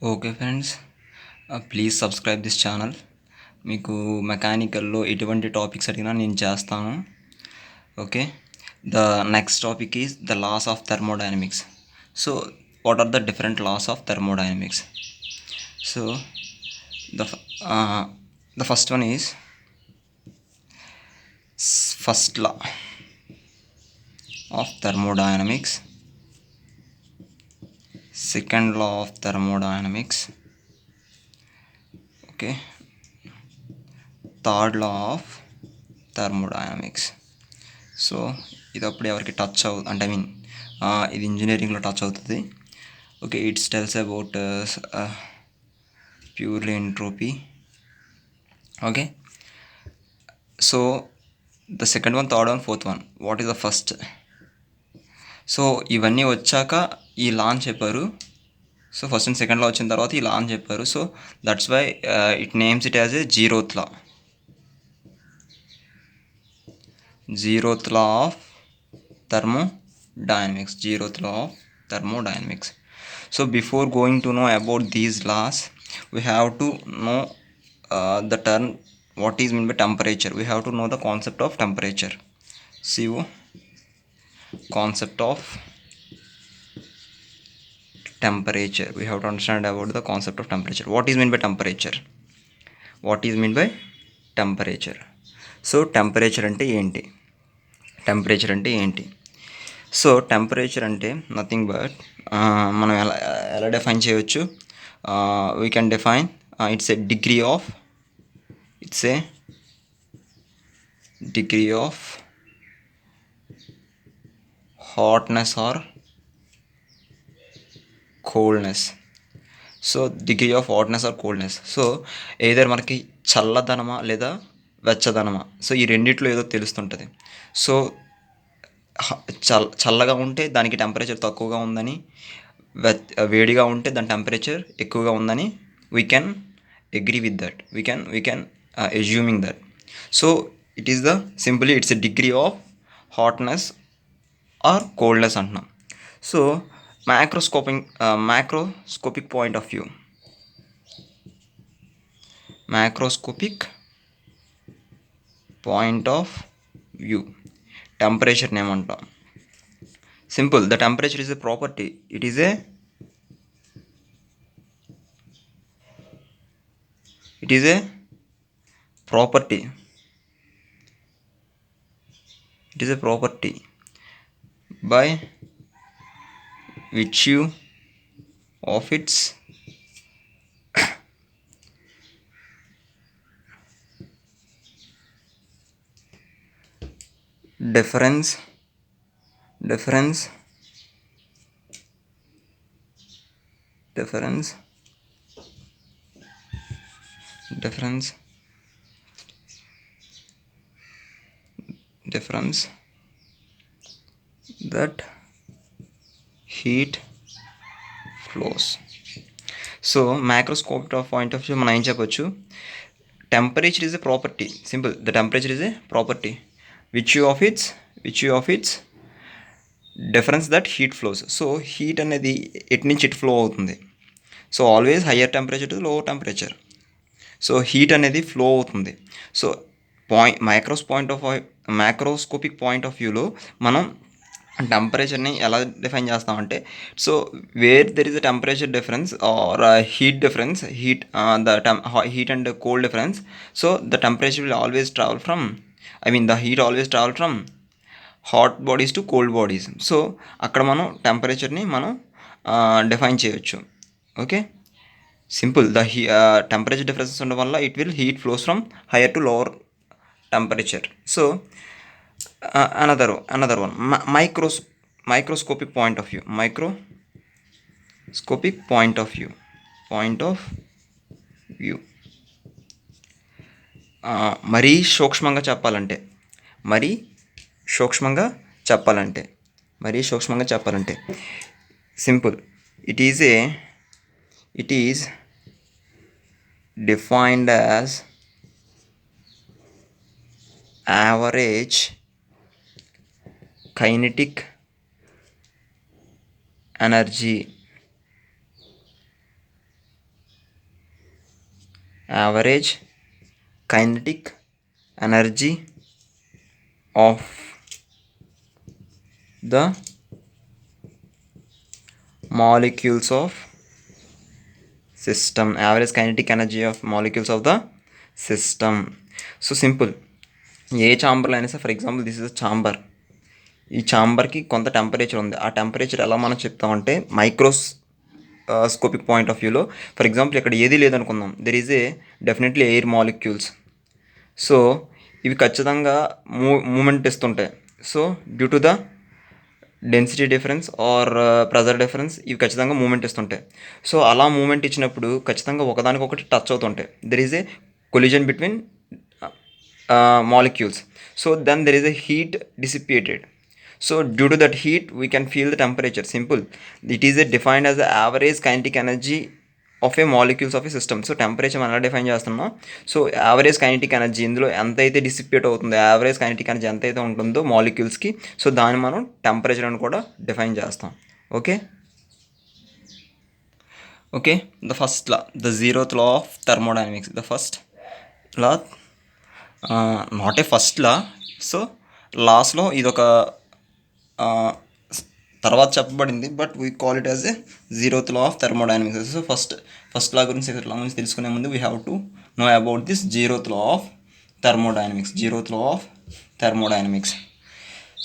Okay friends, please subscribe this channel. మీకు మెకానికల్లో ఎటువంటి టాపిక్స్ అడిగినా నేను చేస్తాను. Okay, the next topic is the laws of thermodynamics. So what are the different laws of thermodynamics? So the f- the first one is first law of thermodynamics, second law of thermodynamics, okay, third law of thermodynamics. So ఇది అప్పుడు ఎవరికి touch అంటే I mean ఇది ఇంజనీరింగ్లో touch అవుతుంది. Okay, it's tells about purely entropy. Okay, so the second one, third one, fourth one, what is the first? So ఇవన్నీ వచ్చాక ఈ లాంచ్ చెప్పారు. So first and second law వచ్చిన తర్వాత ఈ లాంచ్ చెప్పారు. So that's why it names it as a zeroth law. Zeroth law of thermodynamics. Zeroth law of thermodynamics. So before going to know about these laws, we have to know the term what is meant by temperature. We have to know the concept of temperature. CO, concept of temperature. We have to understand about the concept of temperature. What is meant by temperature? What is meant by temperature? So temperature అంటే ఏంటి? Temperature అంటే ఏంటి? So temperature అంటే nothing but మనం ఎలా ఎలా define చేయవచ్చు? We can define it's a degree of hotness or coldness. So degree of hotness or coldness. So ఏదైనా మనకి చల్లదనమా లేదా వెచ్చదనమా, సో ఈ రెండిట్లో ఏదో తెలుస్తుంటుంది. సో చల్లగా ఉంటే దానికి టెంపరేచర్ తక్కువగా ఉందని, వేడిగా ఉంటే దాని టెంపరేచర్ ఎక్కువగా ఉందని we can agree with that. We can assuming that. So it is the simply it's a degree of hotness or coldness అంటున్నాం. So macroscopic point of view, temperature ఏమంటాం? Simple, the temperature is a property. It is a property. It is a property by virtue of its difference that heat flows. So microscopic point of view మనం ఏం చెప్పొచ్చు? Temperature is a property. Simple, the temperature is a property which you of its difference that heat flows. So heat అనేది ఎటు నుంచి ఇటు flow అవుతుంది. So always higher temperature to lower temperature. So heat అనేది flow అవుతుంది. So microscopic point of వ్యూలో మనం టెంపరేచర్ని ఎలా డిఫైన్ చేస్తామంటే, so where there is a temperature difference or heat difference, heat and cold difference, so the temperature will always travel from, the heat always travel from hot bodies to cold bodies. So అక్కడ మనం టెంపరేచర్ని మనం define చేయొచ్చు. Okay, simple, temperature differences ఉండడం వల్ల it will heat flows from higher to lower temperature. So another one, microscopic point of view. మరీ సూక్ష్మంగా చెప్పాలంటే simple, it is defined as average kinetic energy average kinetic energy of the molecules of system. Average kinetic energy of molecules of the system. So simple. ఏ ఛాంబర్లో అయినా సరే, for example this is a chamber. ఈ ఛాంబర్కి కొంత temperature ఉంది. ఆ temperature ఎలా మనం చెప్తామంటే స్కోపిక్ పాయింట్ ఆఫ్ వ్యూలో, ఫర్ ఎగ్జాంపుల్ ఇక్కడ ఏది లేదనుకుందాం, there is a definitely air molecules. So ఇవి ఖచ్చితంగా మూమెంట్ ఇస్తుంటాయి. So due to the density difference or pressure difference ఇవి ఖచ్చితంగా మూమెంట్ ఇస్తుంటాయి. సో అలా మూమెంట్ ఇచ్చినప్పుడు ఖచ్చితంగా ఒకదానికొకటి టచ్ అవుతుంటాయి. There is a collision between molecules. So then there is a heat dissipated. So due to that heat we can feel the temperature. Simple. It is defined as the average kinetic energy of a molecules of a system. So temperature మనం ఎలా define చేస్తున్నాం, so average kinetic energy ఇందులో ఎంత అయితే dissipate అవుతుందో, average kinetic energy ఎంత అయితే ఉంటుందో మాలిక్యూల్స్కి, సో దాన్ని మనం టెంపరేచర్ అని కూడా డిఫైన్ చేస్తాం. Okay okay the first law, the zeroth law of thermodynamics. The first law, not a first law. So లాస్ట్లో ఇదొక తర్వాత చెప్పబడింది, but we call it as a zeroth law of thermodynamics. So first law గురించి, second law గురించి తెలుసుకునే ముందు we have to know about this zeroth law of thermodynamics. Zeroth law of thermodynamics.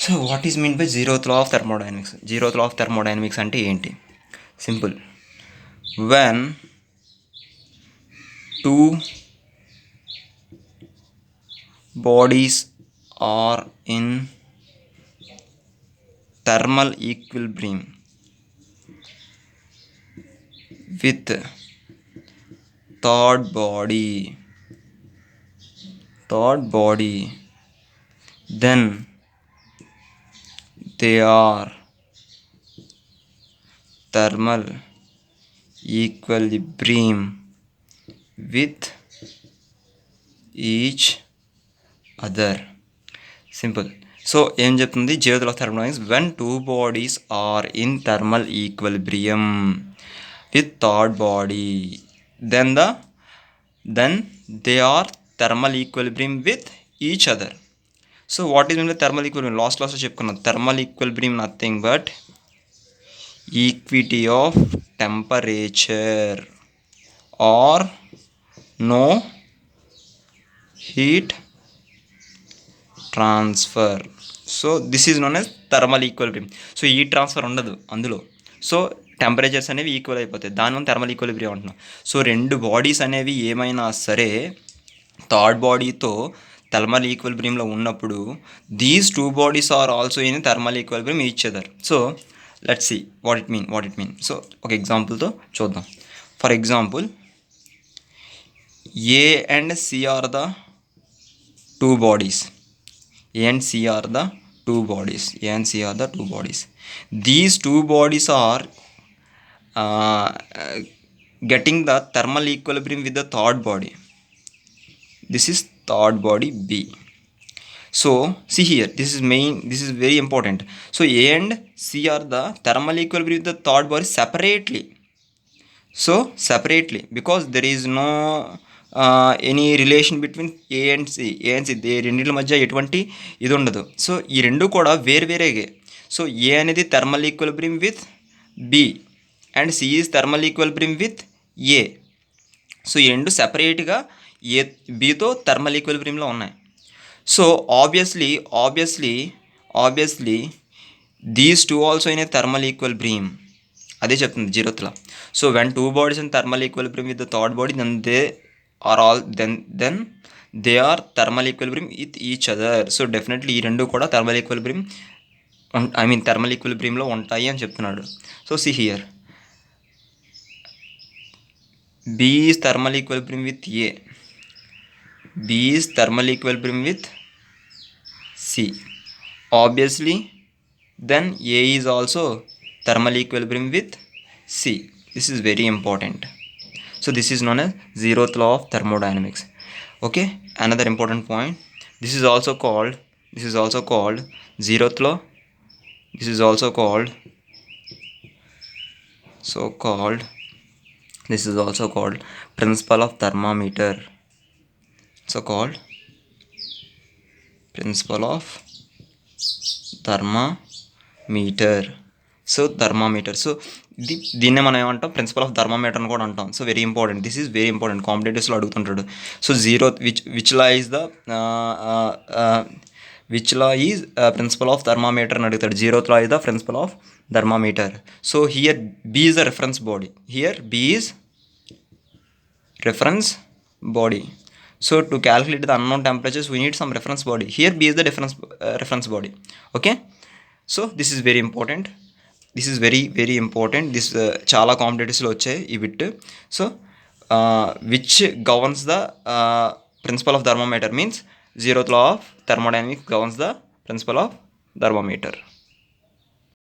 So what is mean by zeroth law of thermodynamics? Zeroth law of thermodynamics అంటే ఏంటి? Simple. When two bodies are in thermal equilibrium with third body, then they are thermal equilibrium with each other. Simple. So ఏం చెప్తుంది zeroth law of thermodynamics? When two bodies are in thermal equilibrium with third body, then they are thermal equilibrium with each other. So what is mean by thermal equilibrium? లాస్ట్లో చెప్పుకున్నాం. Thermal equilibrium nothing but equity of temperature or no heat transfer. So this is known as thermal equilibrium. So ఈ transfer ఉండదు అందులో. So temperatures అనేవి equal అయిపోతాయి. దానివల్ల thermal equilibrium అంటున్నాం. So రెండు బాడీస్ అనేవి ఏమైనా సరే థర్డ్ బాడీతో థర్మల్ ఈక్విలిబ్రియంలో ఉన్నప్పుడు these two bodies are also in thermal equilibrium each other. So let's see what it mean. So ఒక ఎగ్జాంపుల్తో చూద్దాం. For example, A and C are the two bodies. A and C are the two bodies. These two bodies are getting the thermal equilibrium with the third body. This is third body B. So see here, this is very important. So A and C are the thermal equilibrium with the third body separately. So separately, because there is no any relation between A and C. రెండింటి మధ్య ఎటువంటి ఇది ఉండదు. So ఈ రెండు కూడా వేరువేరేగే. So A అనేది thermal equilibrium with B and C is thermal equilibrium with A. So ఈ రెండు సెపరేట్గా ఏ బితో థర్మల్ ఈక్విలిబ్రియంలో ఉన్నాయి. So obviously these two also in a thermal equilibrium. అదే చెప్తుంది zeroth law. So when two bodies in thermal equilibrium with the third body, then they are thermal equilibrium with each other. So definitely ఈ రెండు కూడా thermal ఈక్విలిబ్రియంలో ఉంటాయి అని చెప్తున్నాడు. So see here, B is thermal equilibrium with A, B is thermal equilibrium with C. Obviously then A is also thermal equilibrium with C. This is very important. So this is known as zeroth law of thermodynamics. Okay, another important point, this is also called zeroth law. This is also called This is also called principle of thermometer. So called principle of thermometer. So thermometer. So దీన్నే మనం ఏమంటాం, principle of thermometer అని కూడా అంటాం. So very important, this is very important, కాంపిటేటివ్స్లో అడుగుతుంటాడు. So zero which law is the which law is principle of thermometer అని అడుగుతాడు. Zeroth law is the principle of thermometer. So here B is the reference body. Here B is reference body. So to calculate the unknown temperatures we need some reference body. Here B is the reference body. Okay, so this is very important, this is very important. This చాలా కాంపిటేటివ్స్లో వచ్చాయి ఈ bit. So which governs the principle of thermometer means zeroth law of thermodynamics governs the principle of thermometer.